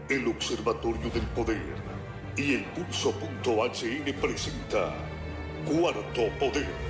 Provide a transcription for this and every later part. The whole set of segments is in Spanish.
El Observatorio del Poder y el Pulso.hn presenta Cuarto Poder.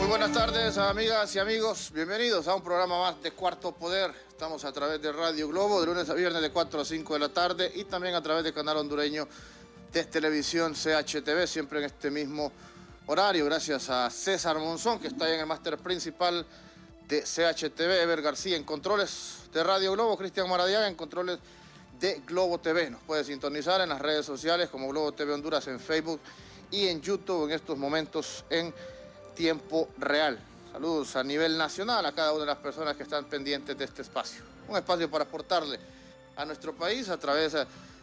Buenas tardes, amigas y amigos. Bienvenidos a un programa más de Cuarto Poder. Estamos a través de Radio Globo de lunes a viernes de 4 a 5 de la tarde y también a través del canal hondureño de televisión CHTV, siempre en este mismo horario. Gracias a César Monzón, que está ahí en el máster principal de CHTV, Ever García en controles de Radio Globo, Cristian Maradiaga en controles de Globo TV. Nos puede sintonizar en las redes sociales como Globo TV Honduras en Facebook y en YouTube en estos momentos en tiempo real. Saludos a nivel nacional a cada una de las personas que están pendientes de este espacio. Un espacio para aportarle a nuestro país a través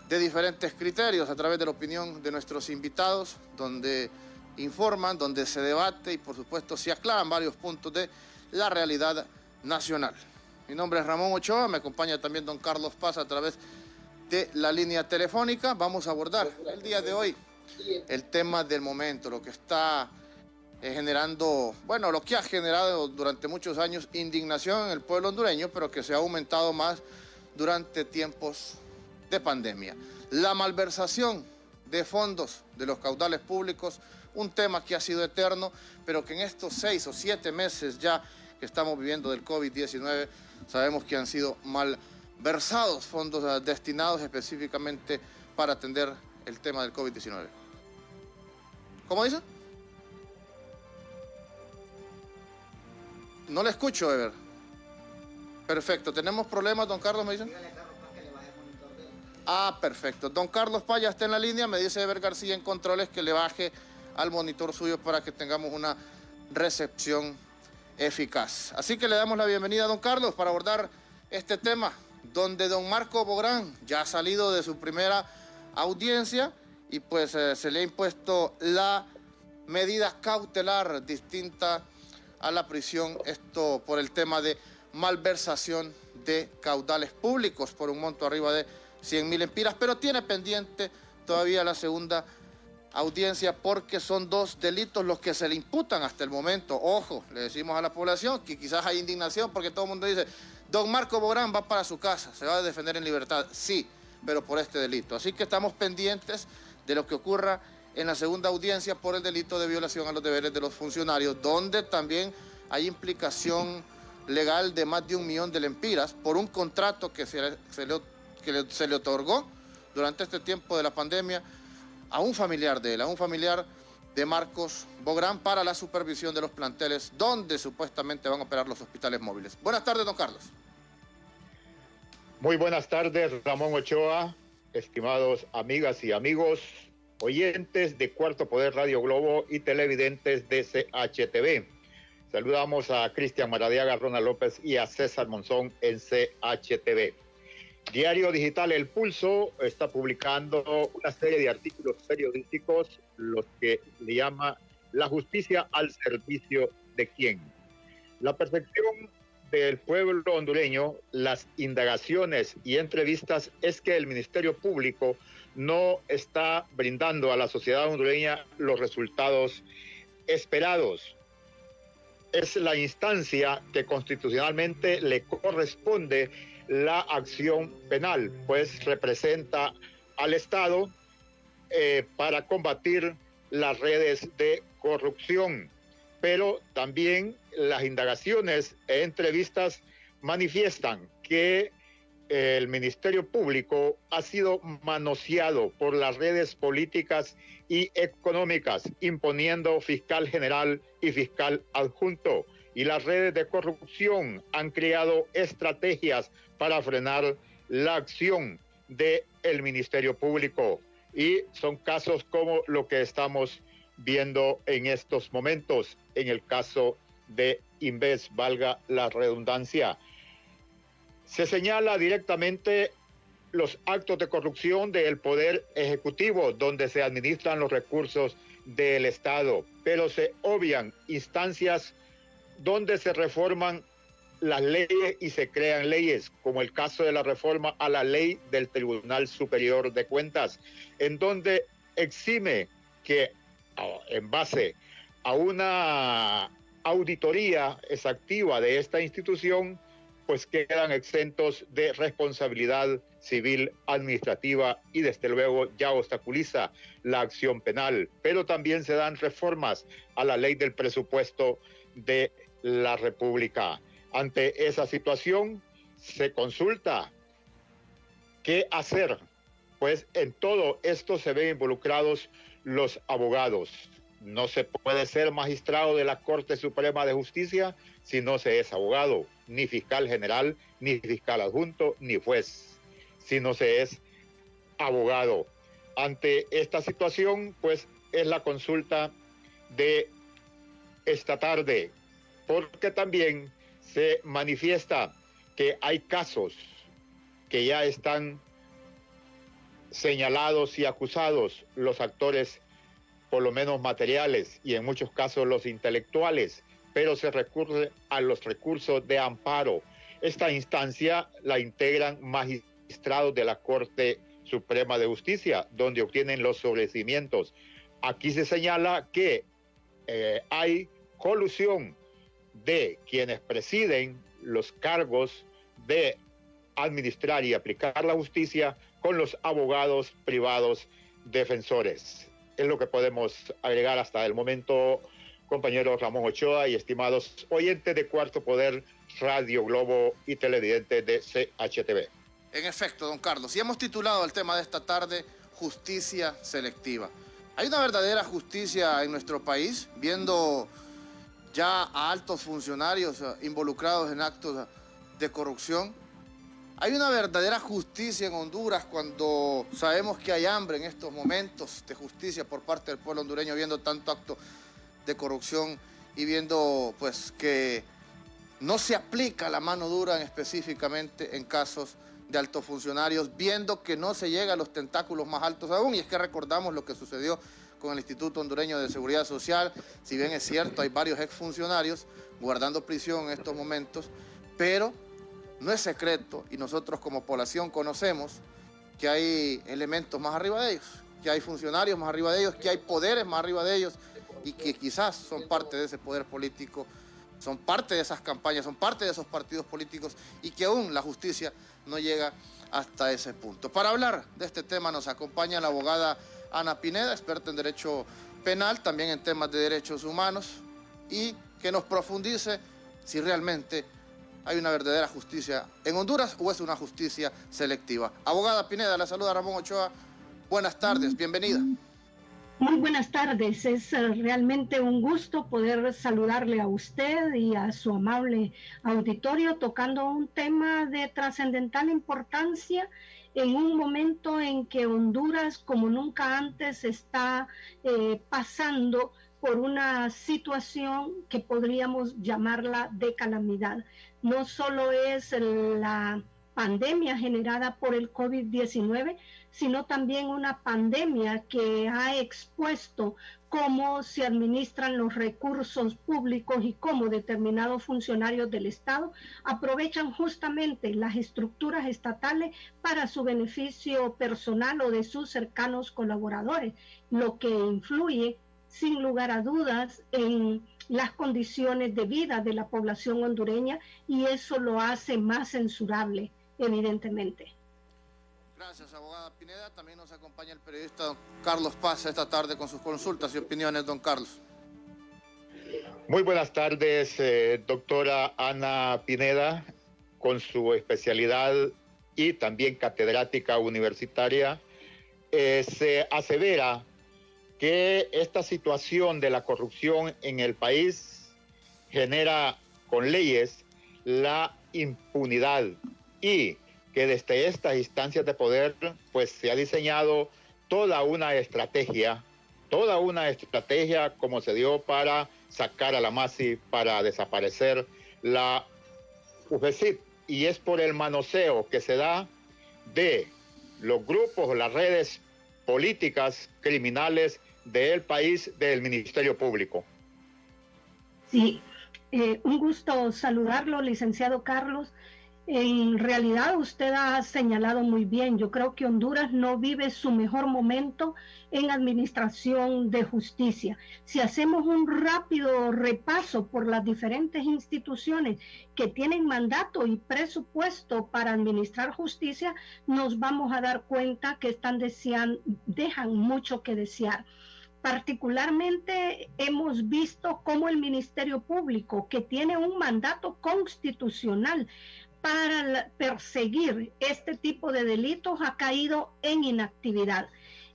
de diferentes criterios, a través de la opinión de nuestros invitados, donde informan, donde se debate y por supuesto se aclaran varios puntos de la realidad nacional. Mi nombre es Ramón Ochoa, me acompaña también don Carlos Paz a través de la línea telefónica. Vamos a abordar el día de hoy el tema del momento, lo que está generando, bueno, lo que ha generado durante muchos años indignación en el pueblo hondureño, pero que se ha aumentado más durante tiempos de pandemia. La malversación de fondos de los caudales públicos, un tema que ha sido eterno, pero que en estos 6 o 7 meses ya que estamos viviendo del COVID-19, sabemos que han sido malversados fondos destinados específicamente para atender el tema del COVID-19. ¿Cómo dice? No le escucho, Ever. Perfecto. ¿Tenemos problemas, don Carlos, me dicen? Dígale a Carlos Paz que le baje el monitor de él. Ah, perfecto. Don Carlos Paz ya está en la línea. Me dice Ever García en controles que le baje al monitor suyo para que tengamos una recepción eficaz. Así que le damos la bienvenida a don Carlos para abordar este tema, donde don Marco Bográn ya ha salido de su primera audiencia y pues se le ha impuesto la medida cautelar distinta a la prisión, esto por el tema de malversación de caudales públicos por un monto arriba de 100,000 empiras, pero tiene pendiente todavía la segunda audiencia porque son 2 delitos los que se le imputan hasta el momento. Ojo, le decimos a la población que quizás hay indignación porque todo el mundo dice, don Marco Bográn va para su casa, se va a defender en libertad. Sí, pero por este delito. Así que estamos pendientes de lo que ocurra en la segunda audiencia por el delito de violación a los deberes de los funcionarios, donde también hay implicación legal de más de 1 millón de lempiras por un contrato que se le otorgó durante este tiempo de la pandemia a un familiar de él, a un familiar de Marcos Bográn para la supervisión de los planteles donde supuestamente van a operar los hospitales móviles. Buenas tardes, don Carlos. Muy buenas tardes, Ramón Ochoa, estimados amigas y amigos, oyentes de Cuarto Poder Radio Globo y televidentes de CHTV. Saludamos a Cristian Maradiaga, Ronald López y a César Monzón en CHTV. Diario Digital El Pulso está publicando una serie de artículos periodísticos, los que le llama La justicia al servicio de quién. La percepción del pueblo hondureño, las indagaciones y entrevistas es que el Ministerio Público no está brindando a la sociedad hondureña los resultados esperados. Es la instancia que constitucionalmente le corresponde la acción penal, pues representa al Estado para combatir las redes de corrupción. Pero también las indagaciones e entrevistas manifiestan que el Ministerio Público ha sido manoseado por las redes políticas y económicas, imponiendo fiscal general y fiscal adjunto. Y las redes de corrupción han creado estrategias para frenar la acción del Ministerio Público. Y son casos como lo que estamos viendo en estos momentos, en el caso de Inves, valga la redundancia. Se señala directamente los actos de corrupción del Poder Ejecutivo, donde se administran los recursos del Estado, pero se obvian instancias donde se reforman las leyes y se crean leyes, como el caso de la reforma a la ley del Tribunal Superior de Cuentas, en donde exime que en base a una auditoría exhaustiva de esta institución, pues quedan exentos de responsabilidad civil administrativa y desde luego ya obstaculiza la acción penal. Pero también se dan reformas a la ley del presupuesto de la República. Ante esa situación se consulta qué hacer, pues en todo esto se ven involucrados los abogados. No se puede ser magistrado de la Corte Suprema de Justicia si no se es abogado, ni fiscal general, ni fiscal adjunto, ni juez, si no se es abogado. Ante esta situación, pues es la consulta de esta tarde, porque también se manifiesta que hay casos que ya están señalados y acusados los actores, por lo menos materiales, y en muchos casos los intelectuales, pero se recurre a los recursos de amparo. Esta instancia la integran magistrados de la Corte Suprema de Justicia, donde obtienen los sobreseimientos. Aquí se señala que hay colusión de quienes presiden los cargos de administrar y aplicar la justicia con los abogados privados defensores. Es lo que podemos agregar hasta el momento, compañero Ramón Ochoa y estimados oyentes de Cuarto Poder, Radio Globo y televidentes de CHTV. En efecto, don Carlos, y hemos titulado el tema de esta tarde Justicia Selectiva. ¿Hay una verdadera justicia en nuestro país, viendo ya a altos funcionarios involucrados en actos de corrupción? ¿Hay una verdadera justicia en Honduras cuando sabemos que hay hambre en estos momentos de justicia por parte del pueblo hondureño, viendo tanto acto de corrupción y viendo pues que no se aplica la mano dura específicamente en casos de altos funcionarios, viendo que no se llega a los tentáculos más altos aún? Y es que recordamos lo que sucedió con el Instituto Hondureño de Seguridad Social. Si bien es cierto, hay varios exfuncionarios guardando prisión en estos momentos, pero no es secreto, y nosotros como población conocemos que hay elementos más arriba de ellos, que hay funcionarios más arriba de ellos, que hay poderes más arriba de ellos, y que quizás son parte de ese poder político, son parte de esas campañas, son parte de esos partidos políticos, y que aún la justicia no llega hasta ese punto. Para hablar de este tema nos acompaña la abogada Ana Pineda, experta en derecho penal, también en temas de derechos humanos, y que nos profundice si realmente hay una verdadera justicia en Honduras o es una justicia selectiva. Abogada Pineda, la saluda Ramón Ochoa. Buenas tardes, bienvenida. Muy buenas tardes, es realmente un gusto poder saludarle a usted y a su amable auditorio tocando un tema de trascendental importancia en un momento en que Honduras, como nunca antes, está pasando por una situación que podríamos llamarla de calamidad. No solo es la pandemia generada por el COVID-19, sino también una pandemia que ha expuesto cómo se administran los recursos públicos y cómo determinados funcionarios del Estado aprovechan justamente las estructuras estatales para su beneficio personal o de sus cercanos colaboradores, lo que influye sin lugar a dudas en las condiciones de vida de la población hondureña, y eso lo hace más censurable, evidentemente. Gracias, abogada Pineda. También nos acompaña el periodista don Carlos Paz esta tarde con sus consultas y opiniones. Don Carlos. Muy buenas tardes, doctora Ana Pineda, con su especialidad y también catedrática universitaria. Se asevera que esta situación de la corrupción en el país genera con leyes la impunidad, y que desde estas instancias de poder pues se ha diseñado toda una estrategia como se dio para sacar a la MASI, para desaparecer la UFECIT, y es por el manoseo que se da de los grupos, las redes políticas criminales del país, del Ministerio Público. Sí, Un gusto saludarlo, licenciado Carlos. En realidad usted ha señalado muy bien, yo creo que Honduras no vive su mejor momento en administración de justicia. Si hacemos un rápido repaso por las diferentes instituciones que tienen mandato y presupuesto para administrar justicia, nos vamos a dar cuenta que dejan mucho que desear. Particularmente hemos visto cómo el Ministerio Público, que tiene un mandato constitucional para perseguir este tipo de delitos, ha caído en inactividad.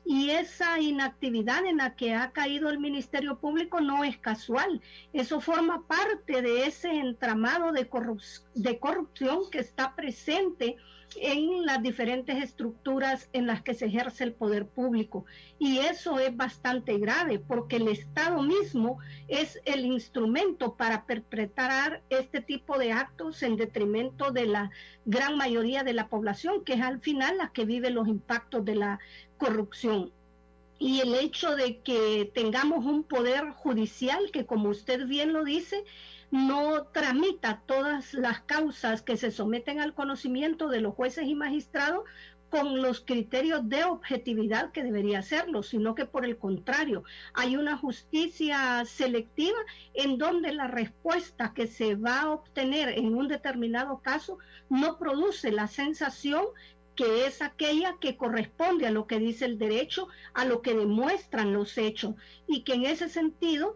Y esa inactividad en la que ha caído el Ministerio Público no es casual. Eso forma parte de ese entramado de corrupción que está presente en las diferentes estructuras en las que se ejerce el poder público. Y eso es bastante grave porque el Estado mismo es el instrumento para perpetrar este tipo de actos en detrimento de la gran mayoría de la población, que es al final la que vive los impactos de la corrupción. Y el hecho de que tengamos un poder judicial que, como usted bien lo dice, no tramita todas las causas que se someten al conocimiento de los jueces y magistrados con los criterios de objetividad que debería hacerlo, sino que por el contrario, hay una justicia selectiva en donde la respuesta que se va a obtener en un determinado caso no produce la sensación que es aquella que corresponde a lo que dice el derecho, a lo que demuestran los hechos, y que en ese sentido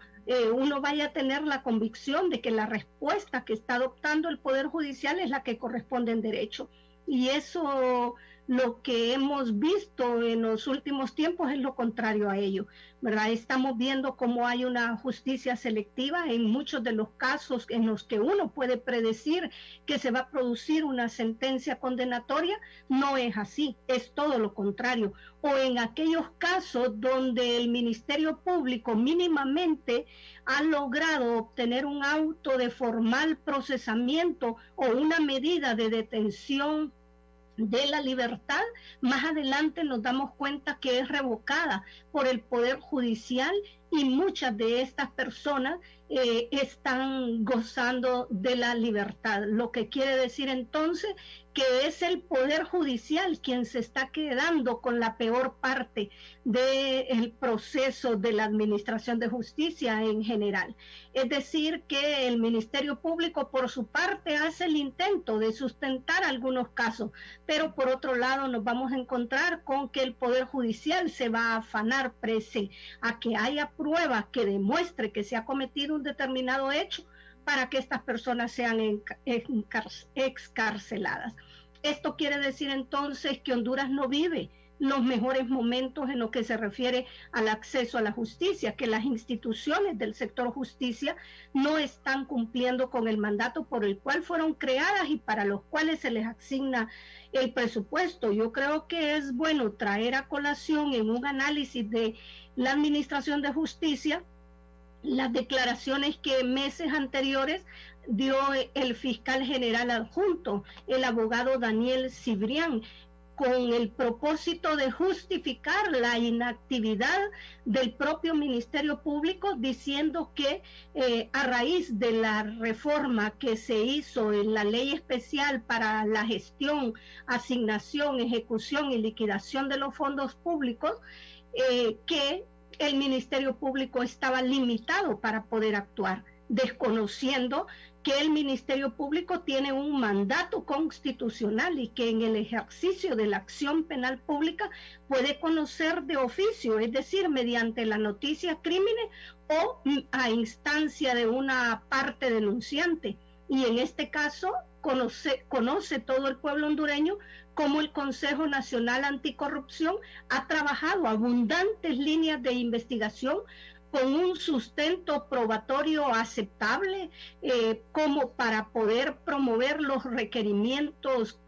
uno vaya a tener la convicción de que la respuesta que está adoptando el Poder Judicial es la que corresponde en derecho. Y eso, lo que hemos visto en los últimos tiempos es lo contrario a ello, ¿verdad? Estamos viendo cómo hay una justicia selectiva en muchos de los casos en los que uno puede predecir que se va a producir una sentencia condenatoria. No es así, es todo lo contrario. O en aquellos casos donde el Ministerio Público mínimamente ha logrado obtener un auto de formal procesamiento o una medida de detención de la libertad, más adelante nos damos cuenta que es revocada por el Poder Judicial y muchas de estas personas están gozando de la libertad, lo que quiere decir entonces que es el Poder Judicial quien se está quedando con la peor parte del proceso de la administración de justicia en general. Es decir, que el Ministerio Público por su parte hace el intento de sustentar algunos casos, pero por otro lado nos vamos a encontrar con que el Poder Judicial se va a afanar prese a que haya prueba que demuestre que se ha cometido un determinado hecho para que estas personas sean excarceladas. Esto quiere decir entonces que Honduras no vive los mejores momentos en lo que se refiere al acceso a la justicia, que las instituciones del sector justicia no están cumpliendo con el mandato por el cual fueron creadas y para los cuales se les asigna el presupuesto. Yo creo que es bueno traer a colación en un análisis de la administración de justicia las declaraciones que meses anteriores dio el fiscal general adjunto, el abogado Daniel Cibrián, con el propósito de justificar la inactividad del propio Ministerio Público, diciendo que a raíz de la reforma que se hizo en la ley especial para la gestión, asignación, ejecución y liquidación de los fondos públicos, que el Ministerio Público estaba limitado para poder actuar, desconociendo que el Ministerio Público tiene un mandato constitucional y que en el ejercicio de la acción penal pública puede conocer de oficio, es decir, mediante la noticia crímenes o a instancia de una parte denunciante. Y en este caso conoce todo el pueblo hondureño cómo el Consejo Nacional Anticorrupción ha trabajado abundantes líneas de investigación con un sustento probatorio aceptable, como para poder promover los requerimientos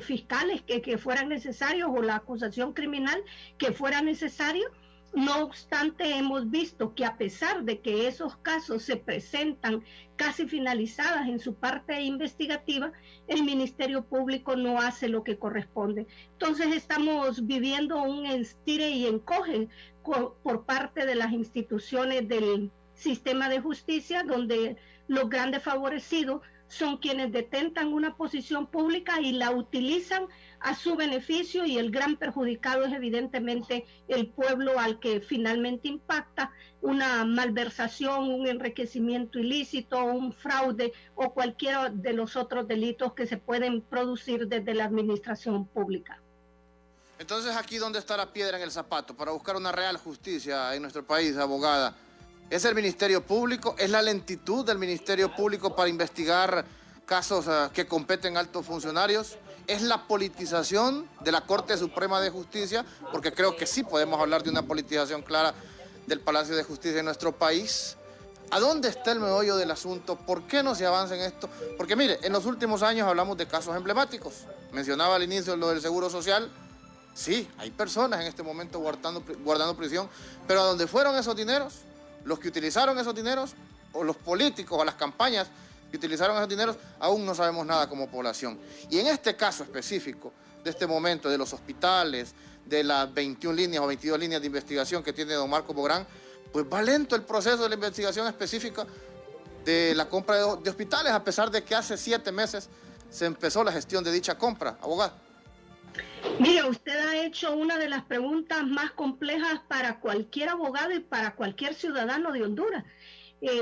fiscales que fueran necesarios o la acusación criminal que fuera necesario. No obstante, hemos visto que a pesar de que esos casos se presentan casi finalizadas en su parte investigativa, el Ministerio Público no hace lo que corresponde. Entonces estamos viviendo un estire y encoge por parte de las instituciones del sistema de justicia, donde los grandes favorecidos son quienes detentan una posición pública y la utilizan a su beneficio, y el gran perjudicado es evidentemente el pueblo al que finalmente impacta una malversación, un enriquecimiento ilícito, un fraude o cualquiera de los otros delitos que se pueden producir desde la administración pública. Entonces, aquí donde está la piedra en el zapato para buscar una real justicia en nuestro país, abogada. ¿Es el Ministerio Público? ¿Es la lentitud del Ministerio Público para investigar casos que competen a altos funcionarios? ¿Es la politización de la Corte Suprema de Justicia? Porque creo que sí podemos hablar de una politización clara del Palacio de Justicia en nuestro país. ¿A dónde está el meollo del asunto? ¿Por qué no se avanza en esto? Porque mire, en los últimos años hablamos de casos emblemáticos. Mencionaba al inicio lo del Seguro Social. Sí, hay personas en este momento guardando prisión, pero ¿a dónde fueron esos dineros? Los que utilizaron esos dineros, o los políticos, o las campañas que utilizaron esos dineros, aún no sabemos nada como población. Y en este caso específico, de este momento, de los hospitales, de las 21 líneas o 22 líneas de investigación que tiene don Marco Bográn, pues va lento el proceso de la investigación específica de la compra de hospitales, a pesar de que hace 7 meses se empezó la gestión de dicha compra, abogado. Mire, usted ha hecho una de las preguntas más complejas para cualquier abogado y para cualquier ciudadano de Honduras.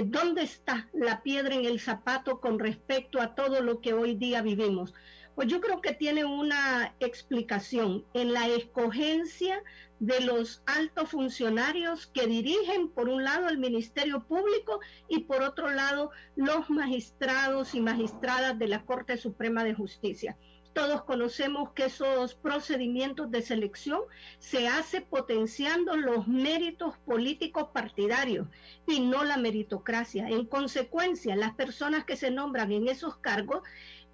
¿Dónde está la piedra en el zapato con respecto a todo lo que hoy día vivimos? Pues yo creo que tiene una explicación en la escogencia de los altos funcionarios que dirigen, por un lado, el Ministerio Público y por otro lado, los magistrados y magistradas de la Corte Suprema de Justicia. Todos conocemos que esos procedimientos de selección se hace potenciando los méritos políticos partidarios y no la meritocracia. En consecuencia, las personas que se nombran en esos cargos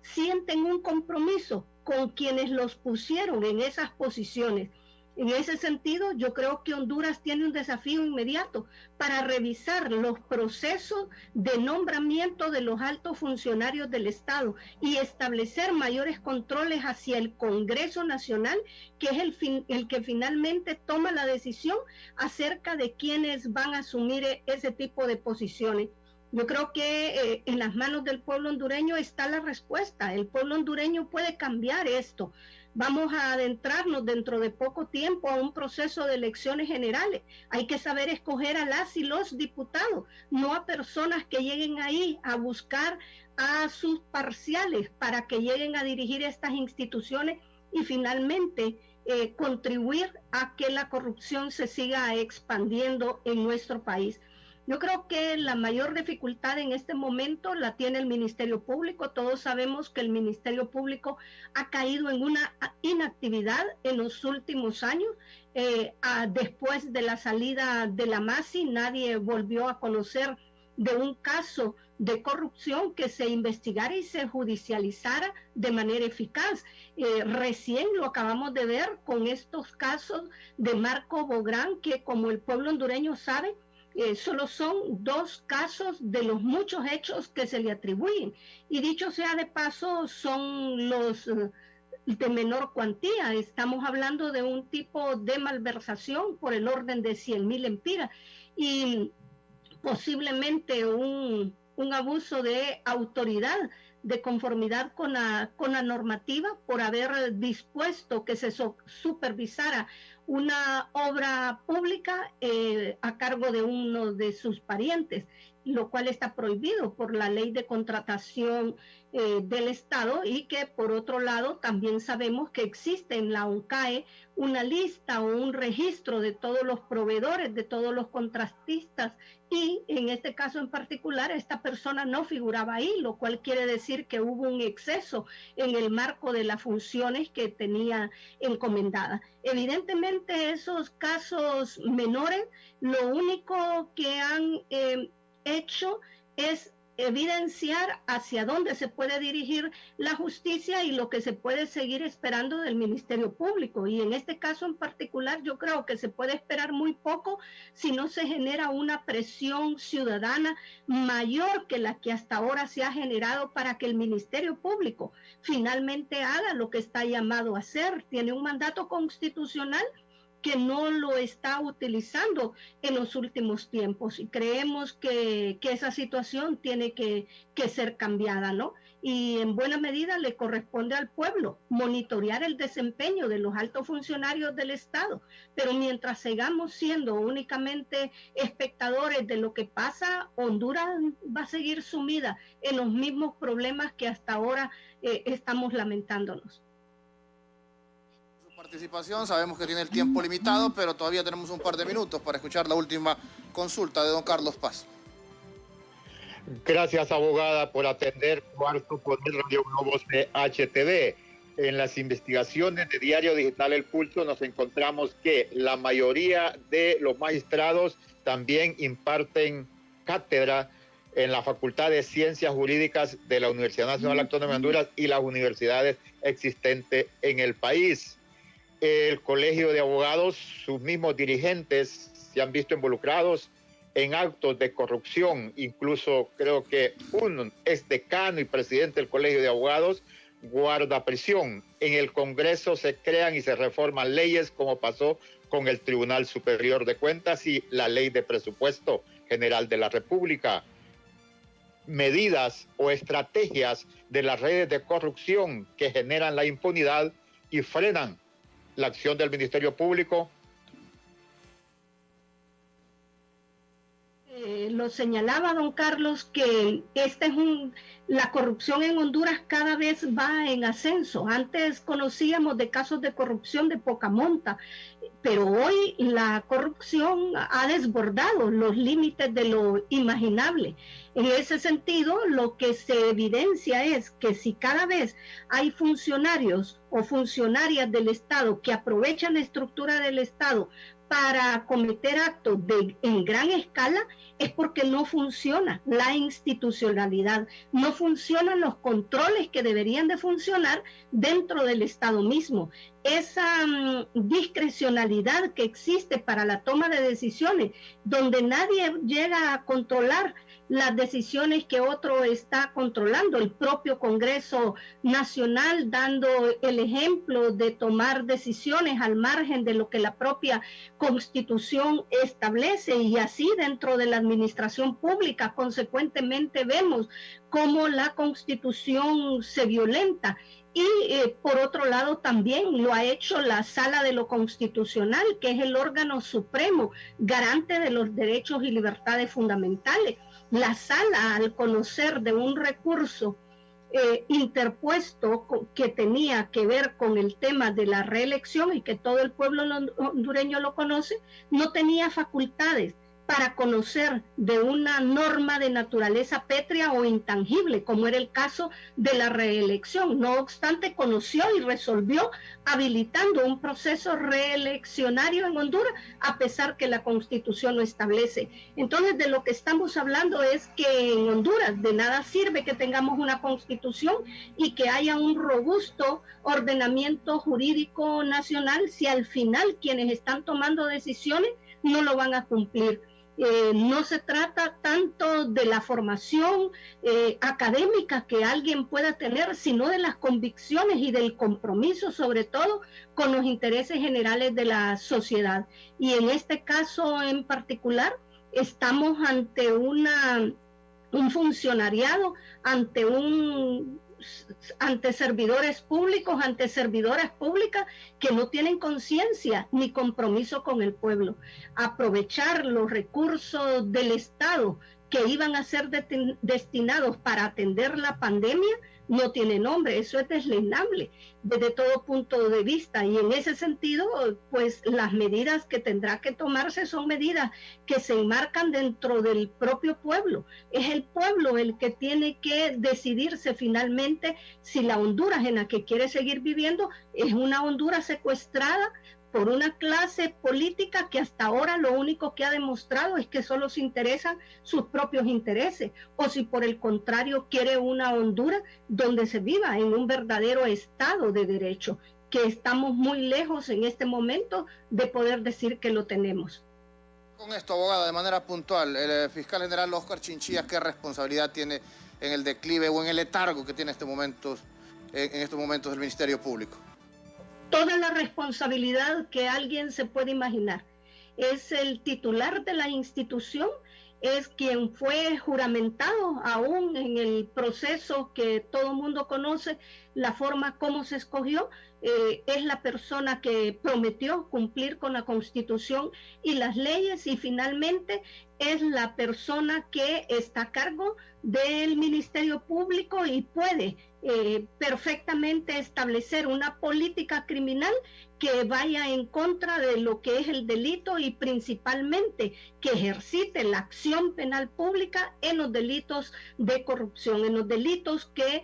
sienten un compromiso con quienes los pusieron en esas posiciones. En ese sentido, yo creo que Honduras tiene un desafío inmediato para revisar los procesos de nombramiento de los altos funcionarios del Estado y establecer mayores controles hacia el Congreso Nacional, que es el que finalmente toma la decisión acerca de quiénes van a asumir ese tipo de posiciones. Yo creo que en las manos del pueblo hondureño está la respuesta. El pueblo hondureño puede cambiar esto. Vamos a adentrarnos dentro de poco tiempo a un proceso de elecciones generales. Hay que saber escoger a las y los diputados, no a personas que lleguen ahí a buscar a sus parciales para que lleguen a dirigir estas instituciones y finalmente contribuir a que la corrupción se siga expandiendo en nuestro país. Yo creo que la mayor dificultad en este momento la tiene el Ministerio Público. Todos sabemos que el Ministerio Público ha caído en una inactividad en los últimos años. Después de la salida de la MASI, nadie volvió a conocer de un caso de corrupción que se investigara y se judicializara de manera eficaz. Recién lo acabamos de ver con estos casos de Marco Bográn, que como el pueblo hondureño sabe, solo son 2 casos de los muchos hechos que se le atribuyen. Y dicho sea de paso, son los de menor cuantía. Estamos hablando de un tipo de malversación por el orden de 100,000 empiras y posiblemente un abuso de autoridad de conformidad con la normativa por haber dispuesto que se supervisara una obra pública a cargo de uno de sus parientes, lo cual está prohibido por la ley de contratación del Estado, y que por otro lado también sabemos que existe en la ONCAE una lista o un registro de todos los proveedores, de todos los contratistas, y en este caso en particular esta persona no figuraba ahí, lo cual quiere decir que hubo un exceso en el marco de las funciones que tenía encomendadas. Evidentemente esos casos menores lo único que han hecho es evidenciar hacia dónde se puede dirigir la justicia y lo que se puede seguir esperando del Ministerio Público. Y en este caso en particular yo creo que se puede esperar muy poco si no se genera una presión ciudadana mayor que la que hasta ahora se ha generado para que el Ministerio Público finalmente haga lo que está llamado a hacer. Tiene un mandato constitucional que no lo está utilizando en los últimos tiempos, y creemos que esa situación tiene que ser cambiada, ¿no? Y en buena medida le corresponde al pueblo monitorear el desempeño de los altos funcionarios del Estado, pero mientras sigamos siendo únicamente espectadores de lo que pasa, Honduras va a seguir sumida en los mismos problemas que hasta ahora estamos lamentándonos. Su participación, sabemos que tiene el tiempo limitado, pero todavía tenemos un par de minutos para escuchar la última consulta de don Carlos Paz. Gracias, abogada, por atender Cuarto Poder Radio Globo CHTV. En las investigaciones de Diario Digital El Pulso nos encontramos que la mayoría de los magistrados también imparten cátedra en la Facultad de Ciencias Jurídicas de la Universidad Nacional Autónoma de Honduras y las universidades existentes en el país. El Colegio de Abogados, sus mismos dirigentes se han visto involucrados en actos de corrupción. Incluso creo que un exdecano y presidente del Colegio de Abogados guarda prisión. En el Congreso se crean y se reforman leyes, como pasó con el Tribunal Superior de Cuentas y la Ley de Presupuesto General de la República. Medidas o estrategias de las redes de corrupción que generan la impunidad y frenan la acción del Ministerio Público. Lo señalaba don Carlos, que la corrupción en Honduras cada vez va en ascenso. Antes conocíamos de casos de corrupción de poca monta, pero hoy la corrupción ha desbordado los límites de lo imaginable. En ese sentido, lo que se evidencia es que si cada vez hay funcionarios o funcionarias del Estado que aprovechan la estructura del Estado para cometer actos en gran escala, es porque no funciona la institucionalidad, no funcionan los controles que deberían de funcionar dentro del Estado mismo. Esa discrecionalidad que existe para la toma de decisiones, donde nadie llega a controlar las decisiones que otro está controlando, el propio Congreso Nacional dando el ejemplo de tomar decisiones al margen de lo que la propia Constitución establece, y así dentro de la administración pública consecuentemente vemos cómo la Constitución se violenta. Y por otro lado también lo ha hecho la Sala de lo Constitucional, que es el órgano supremo garante de los derechos y libertades fundamentales. La Sala, al conocer de un recurso interpuesto que tenía que ver con el tema de la reelección y que todo el pueblo hondureño lo conoce, no tenía facultades para conocer de una norma de naturaleza pétrea o intangible, como era el caso de la reelección. No obstante, conoció y resolvió habilitando un proceso reeleccionario en Honduras, a pesar que la Constitución lo establece. Entonces, de lo que estamos hablando es que en Honduras de nada sirve que tengamos una Constitución y que haya un robusto ordenamiento jurídico nacional si al final quienes están tomando decisiones no lo van a cumplir. No se trata tanto de la formación académica que alguien pueda tener, sino de las convicciones y del compromiso, sobre todo, con los intereses generales de la sociedad. Y en este caso en particular, estamos ante un funcionariado, ante servidores públicos, ante servidoras públicas que no tienen conciencia ni compromiso con el pueblo. Aprovechar los recursos del Estado que iban a ser destinados para atender la pandemia no tiene nombre. Eso es deslindable desde todo punto de vista, y en ese sentido, pues las medidas que tendrá que tomarse son medidas que se enmarcan dentro del propio pueblo. Es el pueblo el que tiene que decidirse finalmente si la Honduras en la que quiere seguir viviendo es una Honduras secuestrada por una clase política que hasta ahora lo único que ha demostrado es que solo se interesan sus propios intereses, o si por el contrario quiere una Honduras donde se viva en un verdadero Estado de Derecho, que estamos muy lejos en este momento de poder decir que lo tenemos. Con esto, abogada, de manera puntual, el fiscal general Óscar Chinchilla, ¿qué responsabilidad tiene en el declive o en el letargo que tiene en estos momentos el Ministerio Público? toda la responsabilidad que alguien se puede imaginar. Es el titular de la institución, es quien fue juramentado aún en el proceso que todo el mundo conoce, la forma como se escogió, es la persona que prometió cumplir con la Constitución y las leyes, y finalmente es la persona que está a cargo del Ministerio Público y puede perfectamente establecer una política criminal que vaya en contra de lo que es el delito y principalmente que ejercite la acción penal pública en los delitos de corrupción, en los delitos que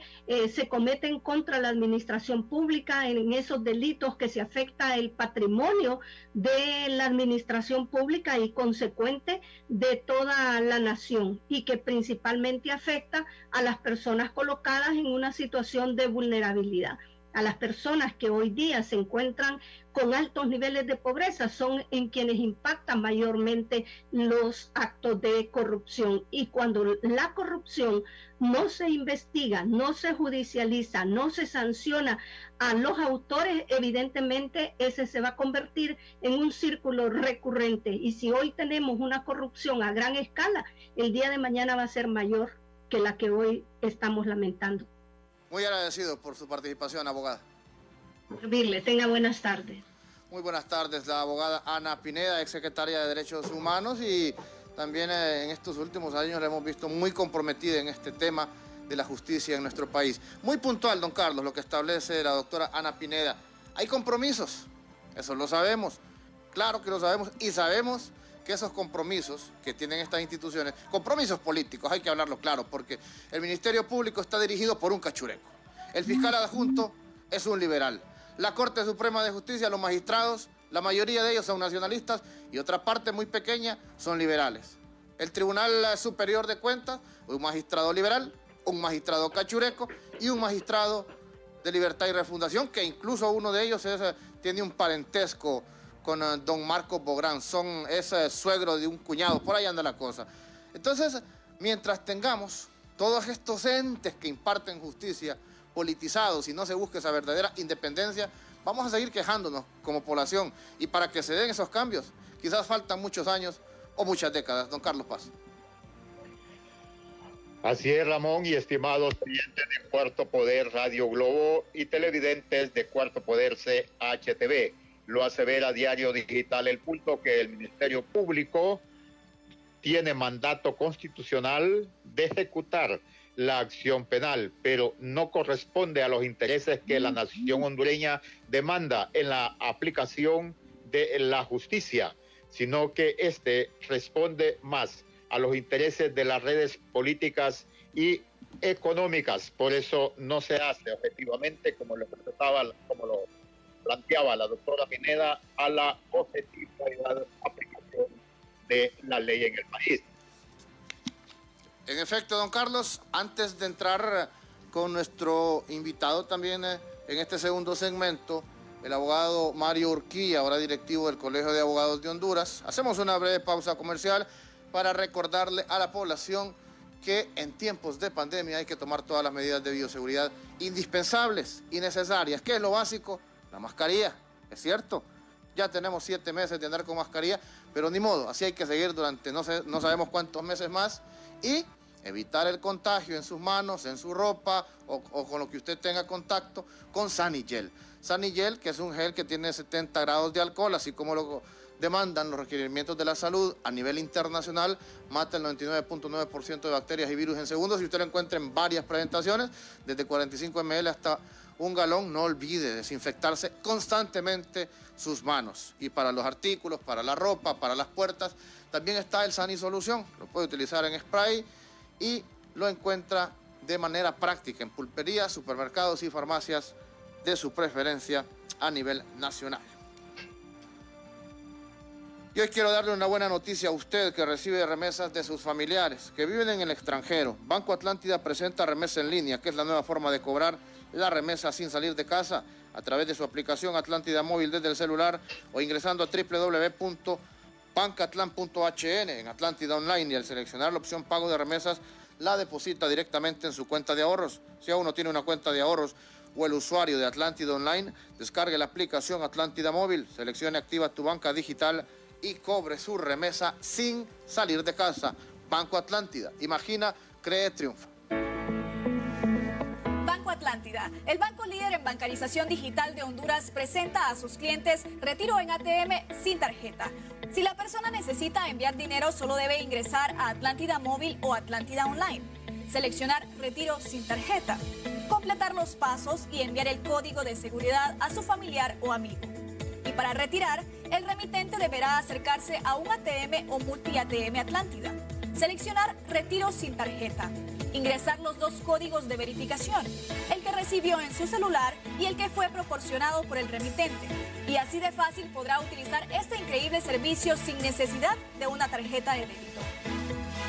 se cometen contra la administración pública, en esos delitos que se afecta el patrimonio de la administración pública y consecuente de toda la nación, y que principalmente afecta a las personas colocadas en una situación de vulnerabilidad. A las personas que hoy día se encuentran con altos niveles de pobreza son en quienes impactan mayormente los actos de corrupción. Y cuando la corrupción no se investiga, no se judicializa, no se sanciona a los autores, evidentemente ese se va a convertir en un círculo recurrente. Y si hoy tenemos una corrupción a gran escala, el día de mañana va a ser mayor que la que hoy estamos lamentando. Muy agradecido por su participación, abogada. Servirle, tenga buenas tardes. Muy buenas tardes, la abogada Ana Pineda, exsecretaria de Derechos Humanos, y también en estos últimos años la hemos visto muy comprometida en este tema de la justicia en nuestro país. Muy puntual, don Carlos, lo que establece la doctora Ana Pineda. Hay compromisos, eso lo sabemos, claro que lo sabemos, y sabemos que esos compromisos que tienen estas instituciones, compromisos políticos, hay que hablarlo claro, porque el Ministerio Público está dirigido por un cachureco. El fiscal adjunto es un liberal. La Corte Suprema de Justicia, los magistrados, la mayoría de ellos son nacionalistas y otra parte muy pequeña son liberales. El Tribunal Superior de Cuentas, un magistrado liberal, un magistrado cachureco y un magistrado de Libertad y Refundación, que incluso uno de ellos tiene un parentesco con don Marcos Bográn, es suegro de un cuñado, por ahí anda la cosa. Entonces, mientras tengamos todos estos entes que imparten justicia politizados y no se busque esa verdadera independencia, vamos a seguir quejándonos como población. Y para que se den esos cambios, quizás faltan muchos años o muchas décadas. Don Carlos Paz. Así es, Ramón, y estimados oyentes de Cuarto Poder Radio Globo y televidentes de Cuarto Poder CHTV. Lo asevera Diario Digital El Punto, que el Ministerio Público tiene mandato constitucional de ejecutar la acción penal, pero no corresponde a los intereses que la nación hondureña demanda en la aplicación de la justicia, sino que responde más a los intereses de las redes políticas y económicas. Por eso no se hace objetivamente como lo planteaba la doctora Pineda, a la objetiva aplicación de la ley en el país. En efecto, don Carlos, antes de entrar con nuestro invitado también en este segundo segmento, el abogado Mario Urquía, ahora directivo del Colegio de Abogados de Honduras, hacemos una breve pausa comercial para recordarle a la población que en tiempos de pandemia hay que tomar todas las medidas de bioseguridad indispensables y necesarias. ¿Qué es lo básico? La mascarilla, es cierto. Ya tenemos 7 meses de andar con mascarilla, pero ni modo, así hay que seguir durante no sabemos cuántos meses más, y evitar el contagio en sus manos, en su ropa o con lo que usted tenga contacto con Sanigel. Sanigel, que es un gel que tiene 70 grados de alcohol, así como lo demandan los requerimientos de la salud a nivel internacional, mata el 99.9% de bacterias y virus en segundos. Si usted lo encuentra en varias presentaciones, desde 45 ml hasta 1 galón, no olvide desinfectarse constantemente sus manos. Y para los artículos, para la ropa, para las puertas, también está el Sanisolución. Lo puede utilizar en spray y lo encuentra de manera práctica en pulperías, supermercados y farmacias de su preferencia a nivel nacional. Y hoy quiero darle una buena noticia a usted que recibe remesas de sus familiares que viven en el extranjero. Banco Atlántida presenta remesa en línea, que es la nueva forma de cobrar la remesa sin salir de casa a través de su aplicación Atlántida Móvil desde el celular o ingresando a www.bancatlan.hn en Atlántida Online, y al seleccionar la opción pago de remesas la deposita directamente en su cuenta de ahorros. Si aún no tiene una cuenta de ahorros o el usuario de Atlántida Online, descargue la aplicación Atlántida Móvil, seleccione Activa tu banca digital y cobre su remesa sin salir de casa. Banco Atlántida, imagina, cree, triunfa. Banco Atlántida, el banco líder en bancarización digital de Honduras, presenta a sus clientes retiro en ATM sin tarjeta. Si la persona necesita enviar dinero, solo debe ingresar a Atlántida Móvil o Atlántida Online, seleccionar retiro sin tarjeta, completar los pasos y enviar el código de seguridad a su familiar o amigo. Y para retirar, el remitente deberá acercarse a un ATM o multi-ATM Atlántida, seleccionar retiro sin tarjeta, ingresar los 2 códigos de verificación, el que recibió en su celular y el que fue proporcionado por el remitente. Y así de fácil podrá utilizar este increíble servicio sin necesidad de una tarjeta de débito.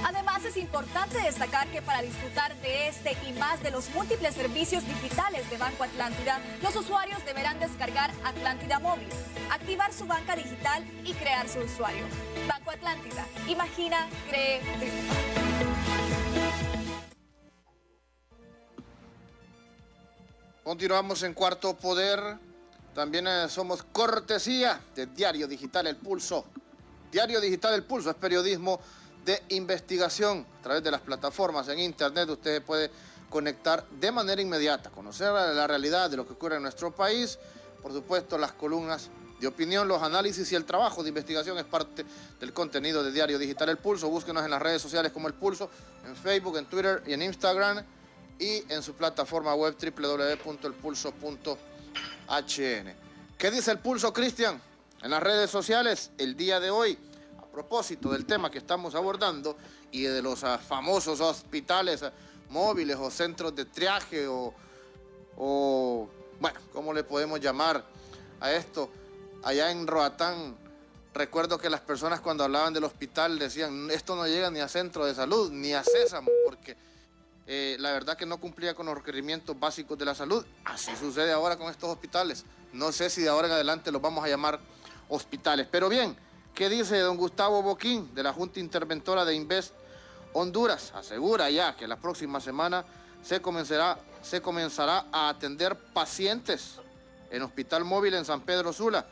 Además, es importante destacar que para disfrutar de este y más de los múltiples servicios digitales de Banco Atlántida, los usuarios deberán descargar Atlántida Móvil, activar su banca digital y crear su usuario. Banco Atlántida, imagina, cree, triunfa. Continuamos en Cuarto Poder. También somos cortesía de Diario Digital El Pulso. Diario Digital El Pulso es periodismo de investigación. A través de las plataformas en internet usted puede conectar de manera inmediata, conocer la realidad de lo que ocurre en nuestro país. Por supuesto, las columnas de opinión, los análisis y el trabajo de investigación es parte del contenido de Diario Digital El Pulso. Búsquenos en las redes sociales como El Pulso, en Facebook, en Twitter y en Instagram, y en su plataforma web www.elpulso.hn. ¿Qué dice El Pulso, Cristian? En las redes sociales el día de hoy, a propósito del tema que estamos abordando y de los famosos hospitales móviles o centros de triaje o bueno, ¿cómo le podemos llamar a esto? Allá en Roatán, recuerdo que las personas cuando hablaban del hospital decían, esto no llega ni a centro de salud, ni a Sésamo, porque la verdad que no cumplía con los requerimientos básicos de la salud. Así sucede ahora con estos hospitales. No sé si de ahora en adelante los vamos a llamar hospitales. Pero bien, ¿qué dice don Gustavo Boquín de la Junta Interventora de Invest Honduras? Asegura ya que la próxima semana se comenzará a atender pacientes en Hospital Móvil en San Pedro Sula,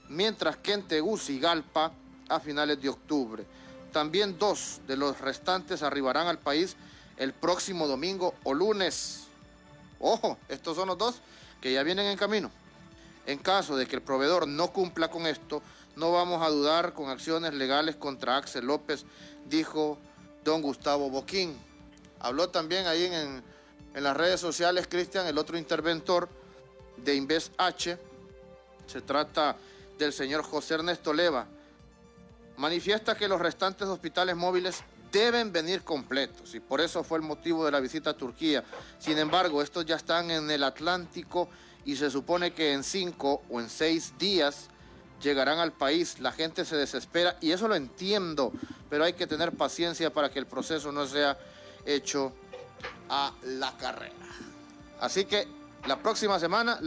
mientras que en Tegucigalpa a finales de octubre. También 2 de los restantes arribarán al país el próximo domingo o lunes. Ojo, estos son los 2 que ya vienen en camino. En caso de que el proveedor no cumpla con esto, no vamos a dudar con acciones legales contra Axel López, dijo don Gustavo Boquín. Habló también ahí en las redes sociales, Cristian, el otro interventor de Invest H. Se trata del señor José Ernesto Leva. Manifiesta que los restantes hospitales móviles deben venir completos y por eso fue el motivo de la visita a Turquía. Sin embargo, estos ya están en el Atlántico y se supone que en 5 o en 6 días llegarán al país. La gente se desespera y eso lo entiendo, pero hay que tener paciencia para que el proceso no sea hecho a la carrera. Así que la próxima semana,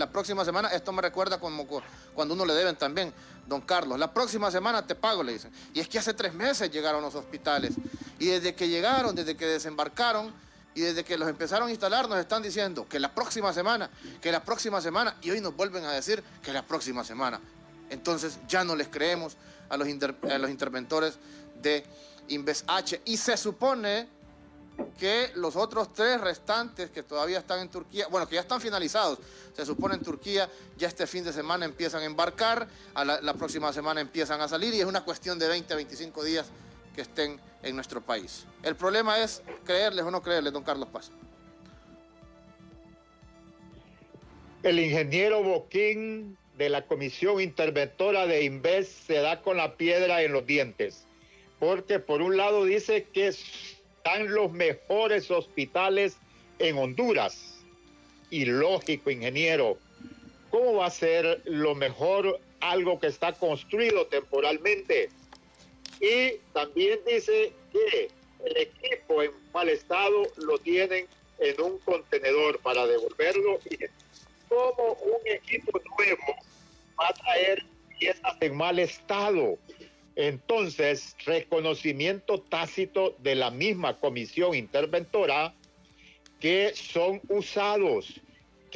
esto me recuerda como cuando uno le deben también, don Carlos, la próxima semana te pago, le dicen. Y es que hace 3 meses llegaron los hospitales. Y desde que llegaron, desde que desembarcaron y desde que los empezaron a instalar, nos están diciendo que la próxima semana, y hoy nos vuelven a decir que la próxima semana. Entonces ya no les creemos a los interventores de Invest H. Y se supone que los otros 3 restantes que todavía están en Turquía, bueno, que ya están finalizados, se supone en Turquía, ya este fin de semana empiezan a embarcar, la próxima semana empiezan a salir y es una cuestión de 20 a 25 días que estén en nuestro país. El problema es creerles o no creerles, don Carlos Paz. El ingeniero Boquín de la Comisión Interventora de Invest se da con la piedra en los dientes, porque por un lado dice que están los mejores hospitales en Honduras. Y lógico, ingeniero, ¿cómo va a ser lo mejor algo que está construido temporalmente? Y también dice que el equipo en mal estado lo tienen en un contenedor para devolverlo. Y ¿cómo un equipo nuevo va a traer piezas en mal estado? Entonces, reconocimiento tácito de la misma comisión interventora que son usados,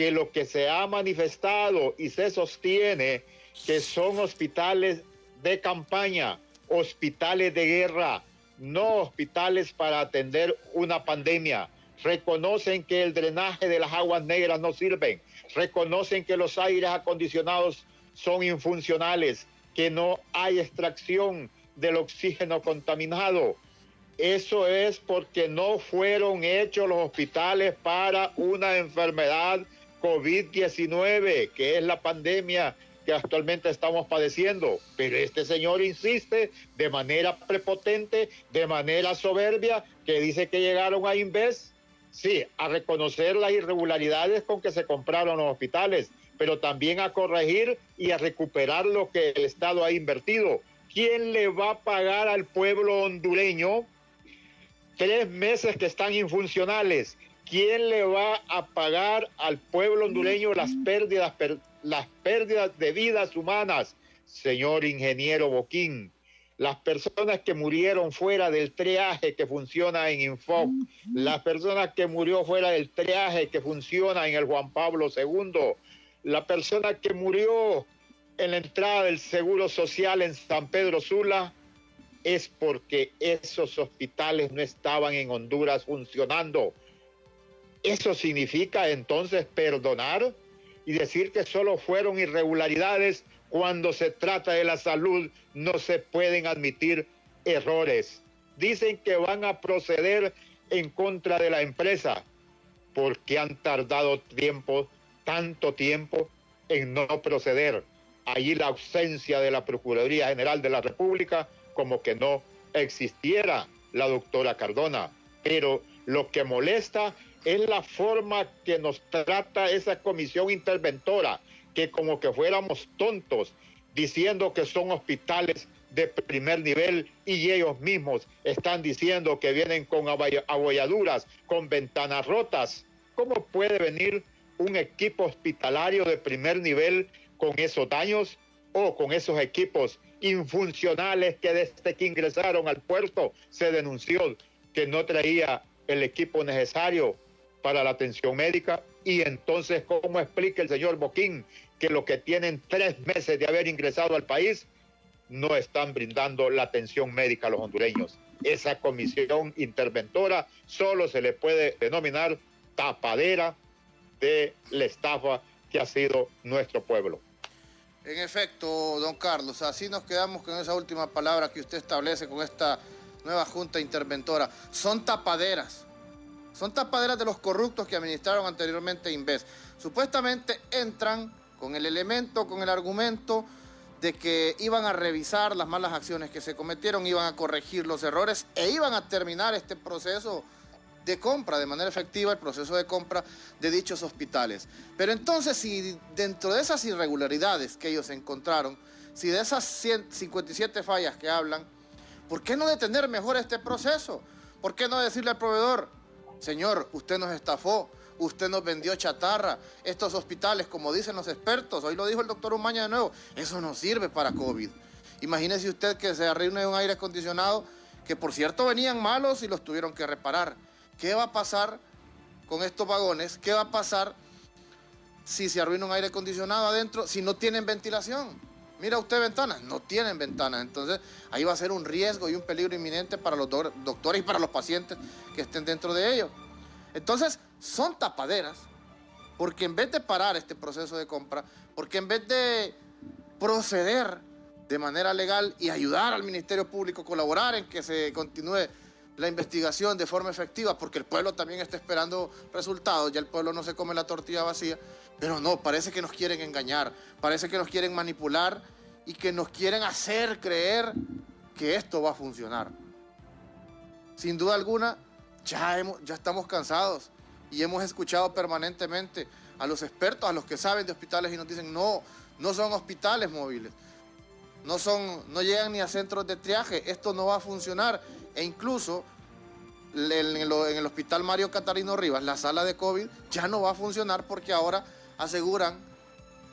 que lo que se ha manifestado y se sostiene que son hospitales de campaña, hospitales de guerra, no hospitales para atender una pandemia. Reconocen que el drenaje de las aguas negras no sirven, reconocen que los aires acondicionados son infuncionales, que no hay extracción del oxígeno contaminado. Eso es porque no fueron hechos los hospitales para una enfermedad COVID-19, que es la pandemia que actualmente estamos padeciendo. Pero este señor insiste de manera prepotente, de manera soberbia, que dice que llegaron a Inves, sí, a reconocer las irregularidades con que se compraron los hospitales, pero también a corregir y a recuperar lo que el Estado ha invertido. ¿Quién le va a pagar al pueblo hondureño 3 meses que están infuncionales? ¿Quién le va a pagar al pueblo hondureño las pérdidas de vidas humanas? Señor ingeniero Boquín, las personas que murieron fuera del triaje que funciona en Infoc, las personas que murió fuera del triaje que funciona en el Juan Pablo II, la persona que murió en la entrada del Seguro Social en San Pedro Sula, es porque esos hospitales no estaban en Honduras funcionando. ¿Eso significa entonces perdonar y decir que solo fueron irregularidades? Cuando se trata de la salud no se pueden admitir errores. Dicen que van a proceder en contra de la empresa. ¿Por qué han tardado tanto tiempo en no proceder? Allí la ausencia de la Procuraduría General de la República, como que no existiera la doctora Cardona. Pero lo que molesta es la forma que nos trata esa comisión interventora, que como que fuéramos tontos, diciendo que son hospitales de primer nivel y ellos mismos están diciendo que vienen con abolladuras, con ventanas rotas. ¿Cómo puede venir un equipo hospitalario de primer nivel con esos daños o con esos equipos infuncionales que desde que ingresaron al puerto se denunció que no traía el equipo necesario para la atención médica? Y entonces, ¿cómo explica el señor Boquín que los que tienen 3 meses de haber ingresado al país no están brindando la atención médica a los hondureños? Esa comisión interventora solo se le puede denominar tapadera de la estafa que ha sido nuestro pueblo. En efecto, don Carlos, así nos quedamos con esa última palabra que usted establece con esta nueva junta interventora. Son tapaderas de los corruptos que administraron anteriormente Inves. Supuestamente entran con el elemento, con el argumento de que iban a revisar las malas acciones que se cometieron, iban a corregir los errores e iban a terminar este proceso de compra de manera efectiva, el proceso de compra de dichos hospitales. Pero entonces, si dentro de esas irregularidades que ellos encontraron, si de esas 157 fallas que hablan, ¿por qué no detener mejor este proceso? ¿Por qué no decirle al proveedor: señor, usted nos estafó, usted nos vendió chatarra, estos hospitales, como dicen los expertos, hoy lo dijo el doctor Umaña de nuevo, eso no sirve para COVID? Imagínese usted que se arruine un aire acondicionado, que por cierto venían malos y los tuvieron que reparar. ¿Qué va a pasar con estos vagones? ¿Qué va a pasar si se arruina un aire acondicionado adentro, si no tienen ventilación? Mira usted ventanas, no tienen ventanas. Entonces ahí va a ser un riesgo y un peligro inminente para los doctores y para los pacientes que estén dentro de ellos. Entonces son tapaderas, porque en vez de parar este proceso de compra, porque en vez de proceder de manera legal y ayudar al Ministerio Público, colaborar en que se continúe la investigación de forma efectiva, porque el pueblo también está esperando resultados, ya el pueblo no se come la tortilla vacía, pero no, parece que nos quieren engañar, parece que nos quieren manipular y que nos quieren hacer creer que esto va a funcionar. Sin duda alguna, ya estamos cansados y hemos escuchado permanentemente a los expertos, a los que saben de hospitales y nos dicen: no son hospitales móviles, no llegan ni a centros de triaje, esto no va a funcionar. E incluso en el hospital Mario Catarino Rivas, la sala de COVID ya no va a funcionar, porque ahora aseguran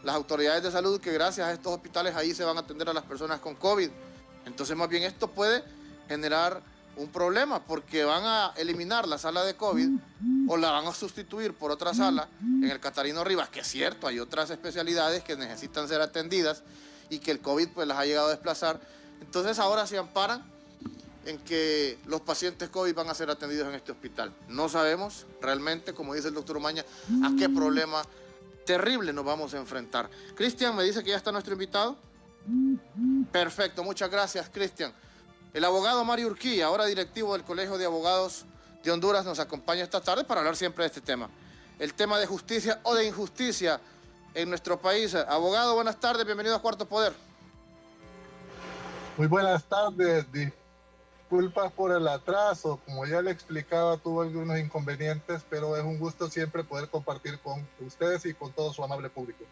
las autoridades de salud que gracias a estos hospitales ahí se van a atender a las personas con COVID. Entonces, más bien, esto puede generar un problema porque van a eliminar la sala de COVID o la van a sustituir por otra sala en el Catarino Rivas, que es cierto, hay otras especialidades que necesitan ser atendidas y que el COVID pues las ha llegado a desplazar. Entonces ahora se amparan en que los pacientes COVID van a ser atendidos en este hospital. No sabemos realmente, como dice el doctor Umaña, a qué problema terrible nos vamos a enfrentar. Cristian, me dice que ya está nuestro invitado. Perfecto, muchas gracias, Cristian. El abogado Mario Urquía, ahora directivo del Colegio de Abogados de Honduras, nos acompaña esta tarde para hablar siempre de este tema. El tema de justicia o de injusticia en nuestro país. Abogado, buenas tardes, bienvenido a Cuarto Poder. Muy buenas tardes, disculpas por el atraso, como ya le explicaba, tuve algunos inconvenientes, pero es un gusto siempre poder compartir con ustedes y con todo su amable público.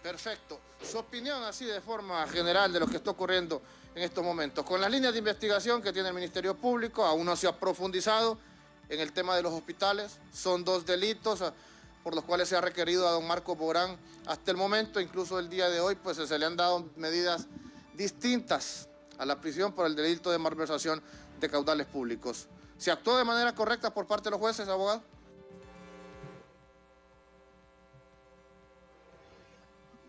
Perfecto. Su opinión así de forma general de lo que está ocurriendo en estos momentos. Con las líneas de investigación que tiene el Ministerio Público, aún no se ha profundizado en el tema de los hospitales. Son 2 delitos por los cuales se ha requerido a don Marco Borán hasta el momento. Incluso el día de hoy pues se le han dado medidas distintas a la prisión por el delito de malversación de caudales públicos. ¿Se actuó de manera correcta por parte de los jueces, abogado?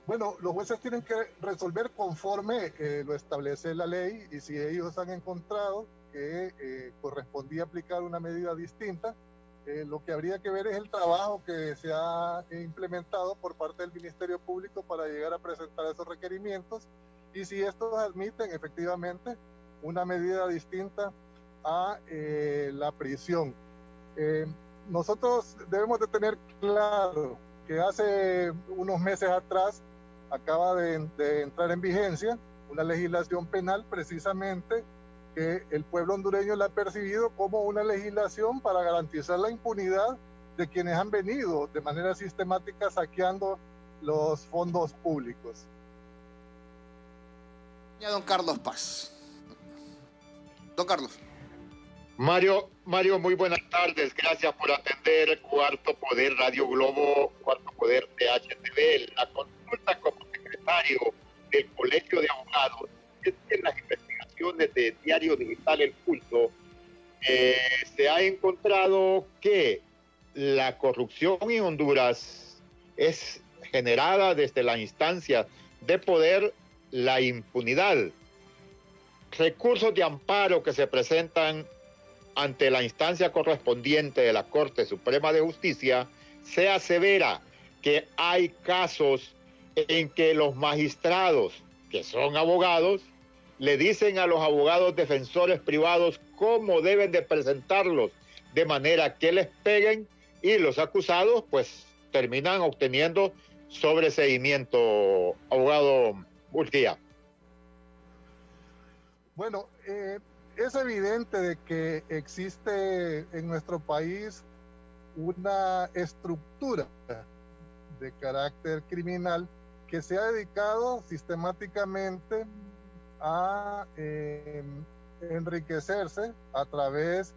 Bueno, los jueces tienen que resolver conforme lo establece la ley, y si ellos han encontrado que correspondía aplicar una medida distinta, lo que habría que ver es el trabajo que se ha implementado por parte del Ministerio Público para llegar a presentar esos requerimientos, y si estos admiten efectivamente una medida distinta a la prisión. Nosotros debemos de tener claro que hace unos meses atrás acaba de entrar en vigencia una legislación penal precisamente que el pueblo hondureño la ha percibido como una legislación para garantizar la impunidad de quienes han venido de manera sistemática saqueando los fondos públicos. Ya don Carlos Paz. Don Carlos. Mario, muy buenas tardes. Gracias por atender Cuarto Poder Radio Globo, Cuarto Poder THTV. La consulta como secretario del Colegio de Abogados es que en las investigaciones de Diario Digital El Pulso se ha encontrado que la corrupción en Honduras es generada desde la instancia de poder, la impunidad. Recursos de amparo que se presentan ante la instancia correspondiente de la Corte Suprema de Justicia, se asevera que hay casos en que los magistrados, que son abogados, le dicen a los abogados defensores privados cómo deben de presentarlos, de manera que les peguen, y los acusados pues terminan obteniendo sobreseimiento. Abogado Urquía. Bueno, es evidente de que existe en nuestro país una estructura de carácter criminal que se ha dedicado sistemáticamente a enriquecerse a través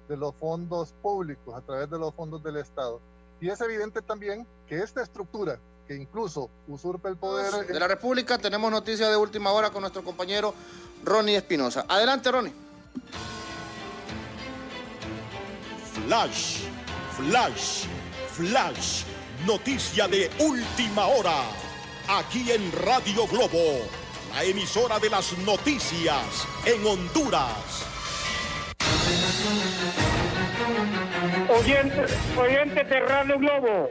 de los fondos públicos, a través de los fondos del Estado. Y es evidente también que esta estructura, que incluso usurpa el poder de la República, tenemos noticias de última hora con nuestro compañero Ronnie Espinosa. Adelante, Ronnie. Flash, noticia de última hora, aquí en Radio Globo, la emisora de las noticias en Honduras. Oyentes de Radio Globo,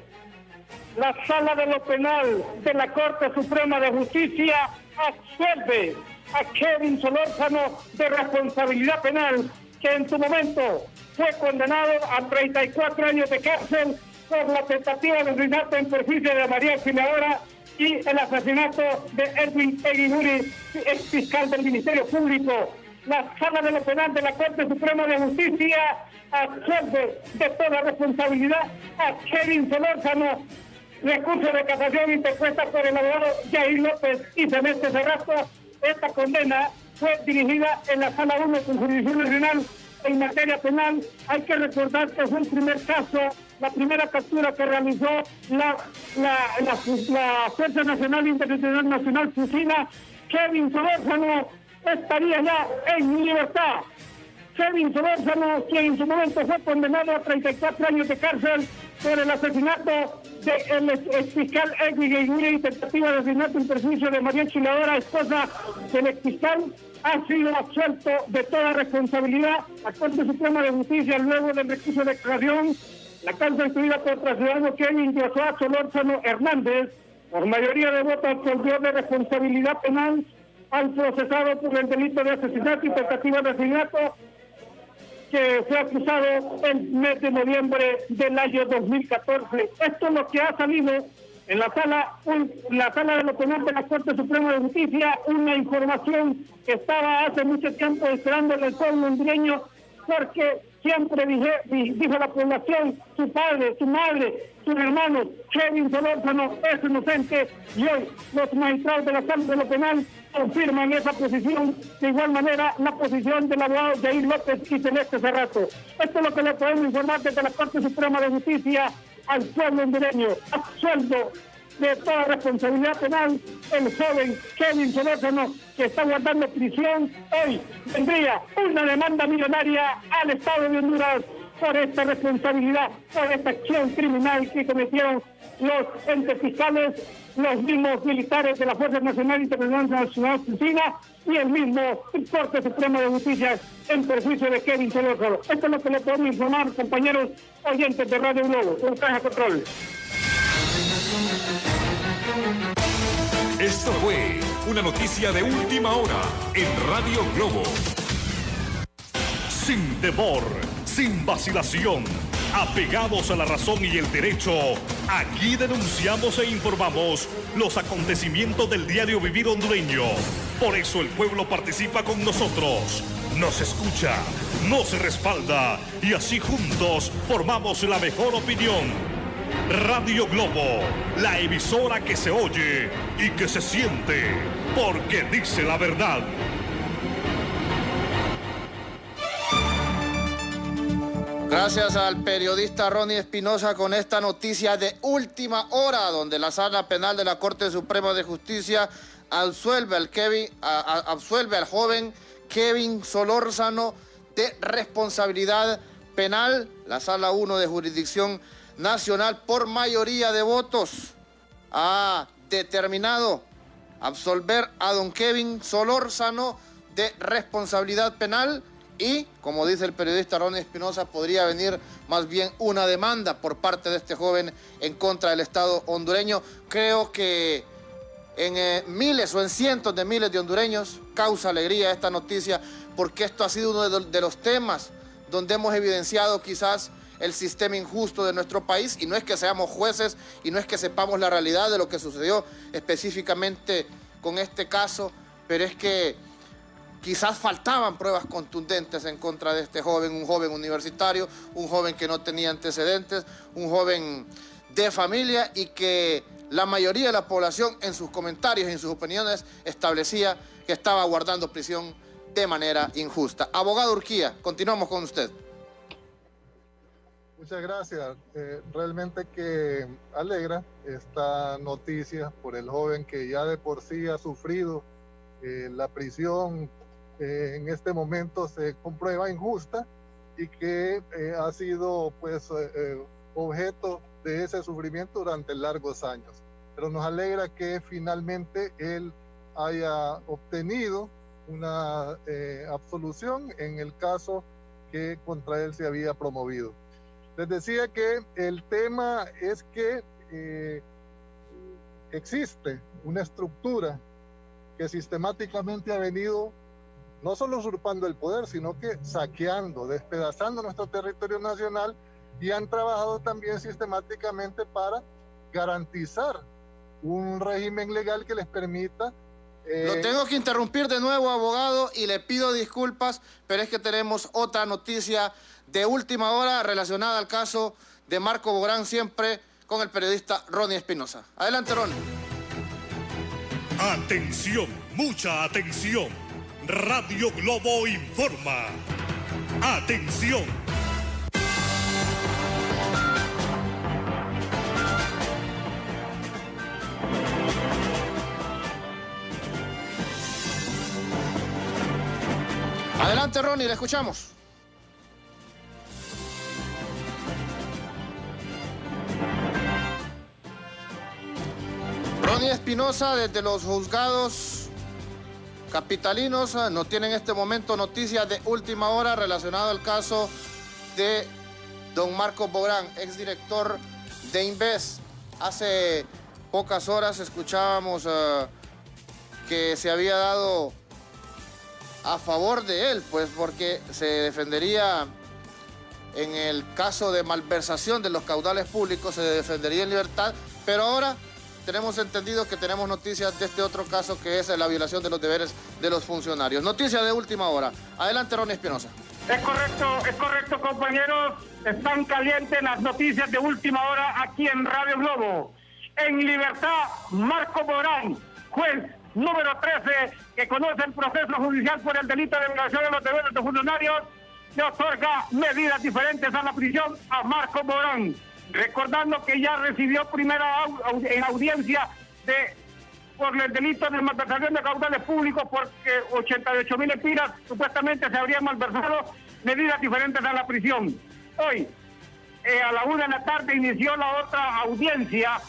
la Sala de lo Penal de la Corte Suprema de Justicia absuelve a Kevin Solórzano de responsabilidad penal, que en su momento fue condenado a 34 años de cárcel por la tentativa de asesinato en perjuicio de María Auxiliadora y el asesinato de Edwin Eguiguri, ex fiscal del Ministerio Público. La Sala de lo Penal de la Corte Suprema de Justicia absuelve de toda responsabilidad a Kevin Solórzano. Recurso de casación interpuesta por el abogado Jair López y Celeste Cerrato. Esta condena fue dirigida en la Sala 1 con Jurisdicción Nacional en materia penal. Hay que recordar que fue el primer caso, la primera captura que realizó la Fuerza Nacional Internacional Nacional Fusina. Kevin Solórzano estaría ya en libertad. Kevin Solórzano, quien en su momento fue condenado a 34 años de cárcel por el asesinato del exfiscal Edwin Eguiguren y tentativa de asesinato en perjuicio de María Chiladora, esposa del exfiscal, ha sido absuelto de toda responsabilidad. La Corte Suprema de Justicia, luego del recurso de casación, la causa instruida por el ciudadano Kevin Joshua Solórzano Hernández, por mayoría de votos absolvió de responsabilidad penal al procesado por el delito de asesinato y tentativa de asesinato, que fue acusado el mes de noviembre del año 2014. Esto es lo que ha salido en la sala de lo penal de la Corte Suprema de Justicia, una información que estaba hace mucho tiempo esperando el pueblo hondureño, porque siempre dijo la población, su padre, su madre, sus hermanos, Kevin Solórzano es inocente, y hoy los magistrados de la Sala de lo Penal confirman esa posición. De igual manera, la posición del abogado Jair López y Celeste Cerrato. Esto es lo que le podemos informar desde la Corte Suprema de Justicia al pueblo hondureño. Absuelto de toda responsabilidad penal el joven Kevin Solórzano, que está guardando prisión. Hoy tendría una demanda millonaria al Estado de Honduras por esta responsabilidad, por esta acción criminal que cometieron los entes fiscales, los mismos militares de la Fuerza Nacional Internacional China y el mismo Corte Suprema de Justicia en perjuicio de Kevin Solórzano. Esto es lo que le podemos informar, compañeros oyentes de Radio Globo. Un caja control. Esto fue una noticia de última hora en Radio Globo. Sin temor, sin vacilación, apegados a la razón y el derecho, aquí denunciamos e informamos los acontecimientos del diario vivir hondureño. Por eso el pueblo participa con nosotros, nos escucha, nos respalda y así juntos formamos la mejor opinión. Radio Globo, la emisora que se oye y que se siente, porque dice la verdad. Gracias al periodista Ronnie Espinosa con esta noticia de última hora, donde la Sala Penal de la Corte Suprema de Justicia absuelve al joven Kevin Solórzano de responsabilidad penal. La Sala 1 de Jurisdicción Nacional, por mayoría de votos, ha determinado absolver a don Kevin Solórzano de responsabilidad penal. Y, como dice el periodista Ronnie Espinosa, podría venir más bien una demanda por parte de este joven en contra del Estado hondureño. Creo que en miles o en cientos de miles de hondureños causa alegría esta noticia, porque esto ha sido uno de los temas donde hemos evidenciado quizás el sistema injusto de nuestro país, y no es que seamos jueces y no es que sepamos la realidad de lo que sucedió específicamente con este caso, pero es que quizás faltaban pruebas contundentes en contra de este joven, un joven universitario, un joven que no tenía antecedentes, un joven de familia, y que la mayoría de la población en sus comentarios y en sus opiniones establecía que estaba guardando prisión de manera injusta. Abogado Urquía, continuamos con usted. Muchas gracias. Realmente que alegra esta noticia por el joven que ya de por sí ha sufrido la prisión. En este momento se comprueba injusta y que ha sido pues objeto de ese sufrimiento durante largos años. Pero nos alegra que finalmente él haya obtenido una absolución en el caso que contra él se había promovido. Les decía que el tema es que existe una estructura que sistemáticamente ha venido no solo usurpando el poder, sino que saqueando, despedazando nuestro territorio nacional, y han trabajado también sistemáticamente para garantizar un régimen legal que les permita... Lo tengo que interrumpir de nuevo, abogado, y le pido disculpas, pero es que tenemos otra noticia de última hora relacionada al caso de Marco Bográn, siempre con el periodista Ronnie Espinosa. Adelante, Ronnie. Atención, mucha atención. Radio Globo informa. Atención. Adelante, Ronnie, le escuchamos. Ronnie Espinosa, desde los juzgados capitalinos, nos tiene en este momento noticias de última hora relacionado al caso de don Marcos Bográn, exdirector de Inves. Hace pocas horas escuchábamos que se había dado a favor de él, pues porque se defendería en el caso de malversación de los caudales públicos, se defendería en libertad, pero ahora tenemos entendido que tenemos noticias de este otro caso que es la violación de los deberes de los funcionarios. Noticias de última hora. Adelante, Ronnie Espinosa. Es correcto, compañeros. Están calientes las noticias de última hora aquí en Radio Globo. En libertad, Marcos Bográn, juez número 13, que conoce el proceso judicial por el delito de violación de los deberes de funcionarios, le otorga medidas diferentes a la prisión a Marcos Bográn. Recordando que ya recibió primera en audiencia por el delito de malversación de caudales públicos, porque 88.000 lempiras supuestamente se habrían malversado, medidas diferentes a la prisión. Hoy, a la 1 de la tarde, inició la otra audiencia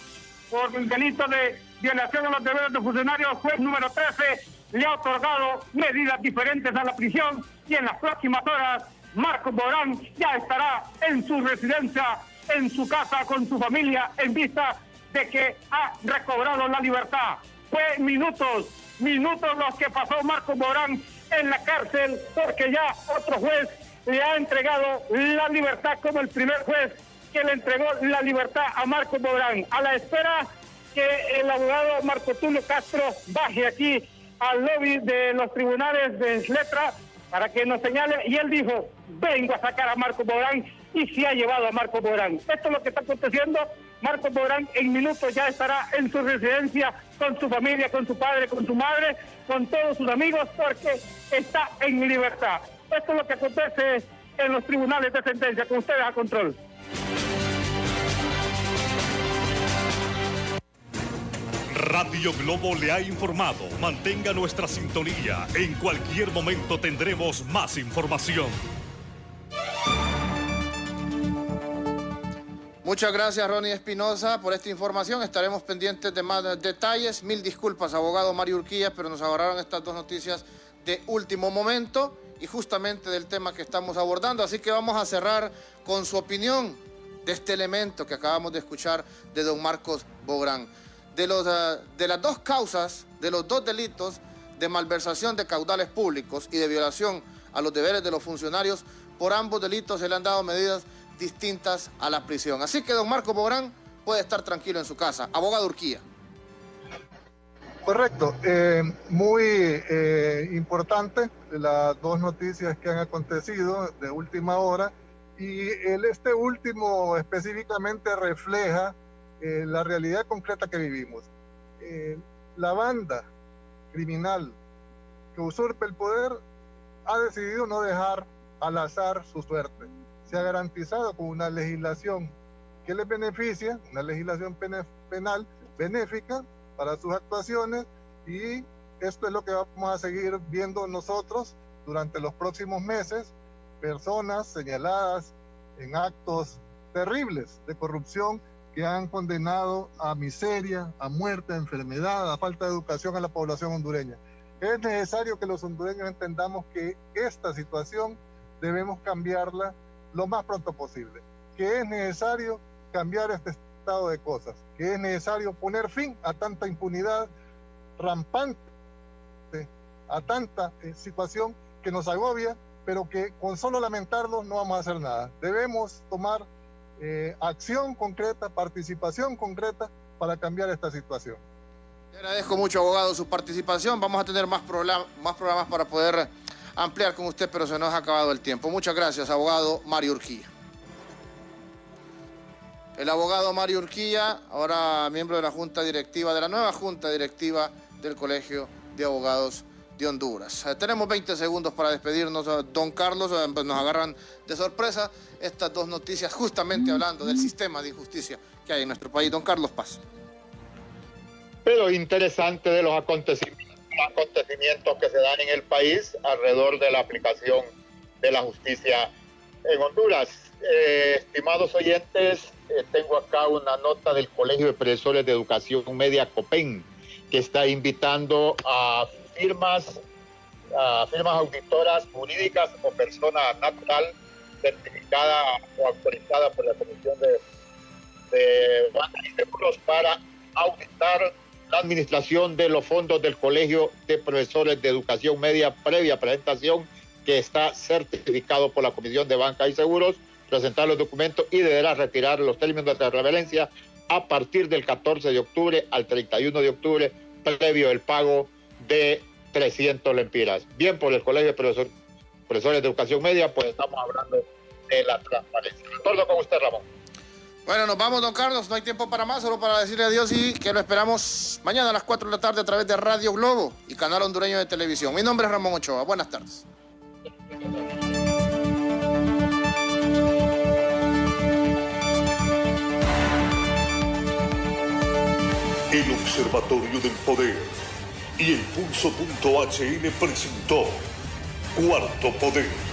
por el delito de violación de los deberes de funcionarios. Juez número 13 le ha otorgado medidas diferentes a la prisión y en las próximas horas Marcos Bográn ya estará en su residencia, en su casa con su familia, en vista de que ha recobrado la libertad. Fue minutos los que pasó Marcos Bográn en la cárcel, porque ya otro juez le ha entregado la libertad como el primer juez que le entregó la libertad a Marcos Bográn. A la espera que el abogado Marco Tulio Castro baje aquí al lobby de los tribunales de Letra para que nos señale, y él dijo, vengo a sacar a Marcos Bográn, y se ha llevado a Marcos Bográn. Esto es lo que está aconteciendo. Marcos Bográn en minutos ya estará en su residencia con su familia, con su padre, con su madre, con todos sus amigos, porque está en libertad. Esto es lo que acontece en los tribunales de sentencia. Con ustedes a control. Radio Globo le ha informado. Mantenga nuestra sintonía. En cualquier momento tendremos más información. Muchas gracias, Ronnie Espinosa, por esta información. Estaremos pendientes de más detalles. Mil disculpas, abogado Mario Urquía, pero nos agarraron estas dos noticias de último momento y justamente del tema que estamos abordando. Así que vamos a cerrar con su opinión de este elemento que acabamos de escuchar de don Marcos Bográn. De las dos causas, de los dos delitos de malversación de caudales públicos y de violación a los deberes de los funcionarios, por ambos delitos se le han dado medidas distintas a la prisión. Así que don Marcos Bográn puede estar tranquilo en su casa. Abogado Urquía. Correcto. Muy importante las dos noticias que han acontecido de última hora, y este último específicamente refleja la realidad concreta que vivimos. La banda criminal que usurpa el poder ha decidido no dejar al azar su suerte. Se ha garantizado con una legislación que les beneficia, una legislación penal benéfica para sus actuaciones, y esto es lo que vamos a seguir viendo nosotros durante los próximos meses. Personas señaladas en actos terribles de corrupción que han condenado a miseria, a muerte, a enfermedad, a falta de educación a la población hondureña. Es necesario que los hondureños entendamos que esta situación debemos cambiarla lo más pronto posible, que es necesario cambiar este estado de cosas, que es necesario poner fin a tanta impunidad rampante, a tanta situación que nos agobia, pero que con solo lamentarlo no vamos a hacer nada. Debemos tomar acción concreta, participación concreta para cambiar esta situación. Le agradezco mucho, abogado, su participación. Vamos a tener más programas para poder ampliar con usted, pero se nos ha acabado el tiempo. Muchas gracias, abogado Mario Urquía. El abogado Mario Urquía, ahora miembro de la Junta Directiva, de la nueva Junta Directiva del Colegio de Abogados de Honduras. Tenemos 20 segundos para despedirnos, don Carlos. Nos agarran de sorpresa estas dos noticias, justamente hablando del sistema de injusticia que hay en nuestro país. Don Carlos Paz. Pero interesante de los acontecimientos que se dan en el país alrededor de la aplicación de la justicia en Honduras. Estimados oyentes, tengo acá una nota del Colegio de Profesores de Educación Media, COPEN, que está invitando a firmas auditoras jurídicas o persona natural certificada o autorizada por la Comisión de Banca y Seguros para auditar la administración de los fondos del Colegio de Profesores de Educación Media previa presentación, que está certificado por la Comisión de Banca y Seguros, presentar los documentos y deberá retirar los términos de reverencia a partir del 14 de octubre al 31 de octubre, previo el pago de 300 lempiras. Bien, por el Colegio de Profesores de Educación Media, pues estamos hablando de la transparencia. De acuerdo con usted, Ramón. Bueno, nos vamos, don Carlos, no hay tiempo para más, solo para decirle adiós y que lo esperamos mañana a las 4 de la tarde a través de Radio Globo y Canal Hondureño de Televisión. Mi nombre es Ramón Ochoa, buenas tardes. El Observatorio del Poder y el Pulso.hn presentó Cuarto Poder.